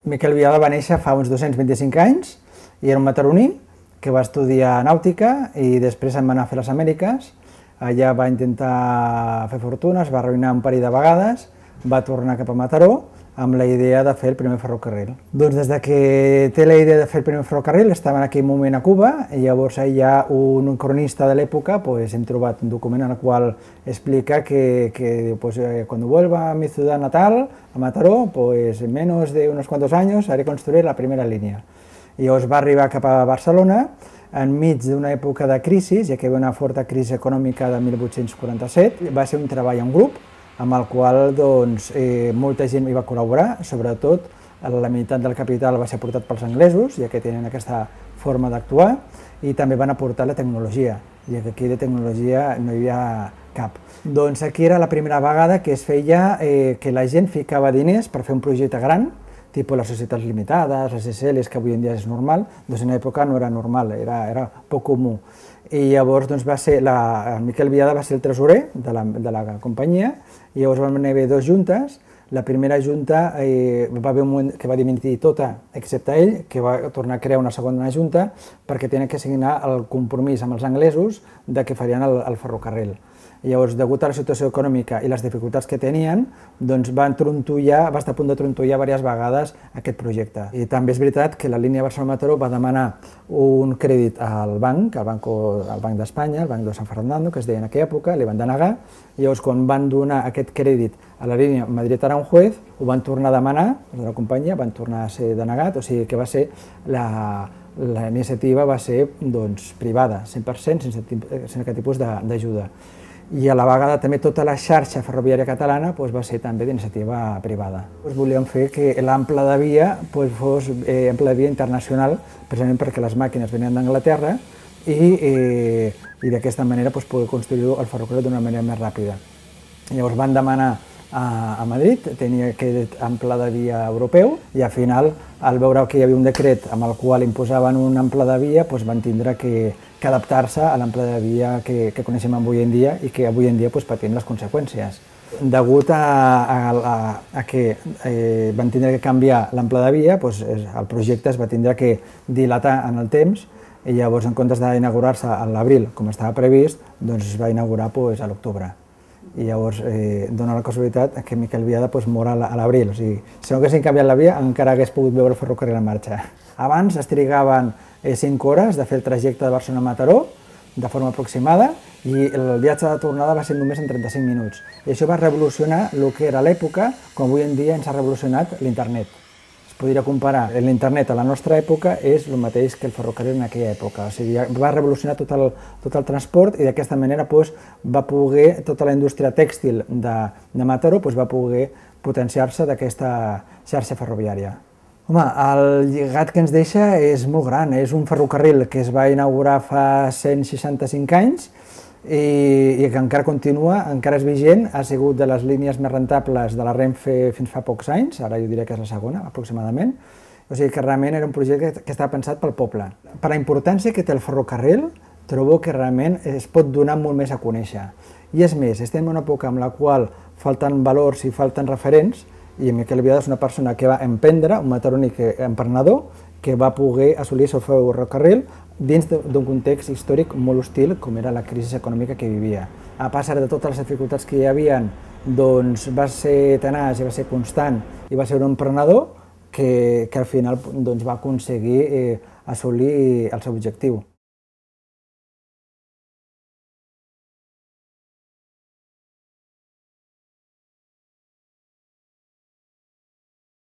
Miquel Biada va néixer fa uns 225 anys i era un mataroní que va estudiar nàutica i després se'n va anar a fer les Amèriques. Allà va intentar fer fortuna, es va arruïnar un parell de vegades, va tornar cap a Mataró amb la idea de fer el primer ferrocarril. Doncs des que té la idea de fer el primer ferrocarril estava en aquell moment a Cuba i llavors allà un cronista de l'època hem trobat un document en el qual explica que cuando vuelva a mi ciudad natal, a Mataró, en menos de unos cuantos años haré construir la primera línia. I llavors va arribar cap a Barcelona enmig d'una època de crisi, ja que hi havia una forta crisi econòmica de 1847. Va ser un treball en grup amb el qual molta gent hi va col·laborar, sobretot la meitat del capital va ser aportat pels anglesos, ja que tenen aquesta forma d'actuar, i també van aportar la tecnologia, ja que aquí de tecnologia no hi havia cap. Doncs aquí era la primera vegada que es feia que la gent ficava diners per fer un projecte gran, tipus les societats limitades, les SLs, que avui en dia és normal, doncs en l'època no era normal, era poc comú. I llavors el Miquel Biada va ser el tresorer de la companyia, i llavors van haver dues juntes. La primera junta va haver un moment que va dimitir tota, excepte ell, que va tornar a crear una segona junta perquè tenia que signar el compromís amb els anglesos de que farien el ferrocarril. Llavors, degut a la situació econòmica i les dificultats que tenien, doncs va estar a punt de trontollar diverses vegades aquest projecte. I també és veritat que la línia Barcelona-Mataró va demanar un crèdit al banc d'Espanya, al Banc de San Fernando, que es deia en aquella època, li van denegar. Llavors, quan van donar aquest crèdit a la línia Madrid-Aranjuez, ho van tornar a demanar, els de la companyia, van tornar a ser denegat, o sigui que va ser la iniciativa va ser privada, 100%, sense cap tipus d'ajuda. I a la vegada també tota la xarxa ferroviària catalana va ser també d'iniciativa privada. Volíem fer que l'ample de via fos ample de via internacional, precisament perquè les màquines venien d'Anglaterra i d'aquesta manera poder construir el ferrocarril d'una manera més ràpida. Llavors van demanar a Madrid, tenia aquest ample de via europeu, i al final, al veure que hi havia un decret amb el qual imposaven un ample de via, van tindre que adaptar-se a l'ample de via que coneixem avui en dia i que avui en dia patim les conseqüències. Degut a que van tindre que canviar l'ample de via, el projecte es va tindre que dilatar en el temps i llavors, en comptes d'inaugurar-se a l'abril, com estava previst, es va inaugurar a l'octubre. I llavors dona la casualitat que Miquel Biada mor a l'abril. O sigui, si no haguessin canviat la via, encara hagués pogut veure el ferrocarril en marxa. Abans es trigaven 5 hores de fer el trajecte de Barcelona a Mataró, de forma aproximada, i el viatge de tornada va ser només en 35 minuts. I això va revolucionar el que era l'època, com avui en dia ens ha revolucionat l'internet. Es podria comparar l'internet a la nostra època és el mateix que el ferrocarril en aquella època. O sigui, va revolucionar tot el transport i d'aquesta manera va poder, tota la indústria tèxtil de Mataró va poder potenciar-se d'aquesta xarxa ferroviària. Home, el llegat que ens deixa és molt gran. És un ferrocarril que es va inaugurar fa 165 anys i que encara continua, encara és vigent, ha sigut de les línies més rentables de la Renfe fins fa pocs anys, ara jo diria que és la segona, aproximadament. O sigui que realment era un projecte que estava pensat pel poble. Per la importància que té el ferrocarril, trobo que realment es pot donar molt més a conèixer. I és més, estem en una època en la qual falten valors i falten referents, i Miquel Biada és una persona que va emprendre, un mataroní emprenedor, que va poder assolir el seu ferrocarril dins d'un context històric molt hostil com era la crisi econòmica que vivia. A pesar de totes les dificultats que hi havia, va ser tenaç i va ser constant i va ser un emprenedor que al final va aconseguir assolir el seu objectiu.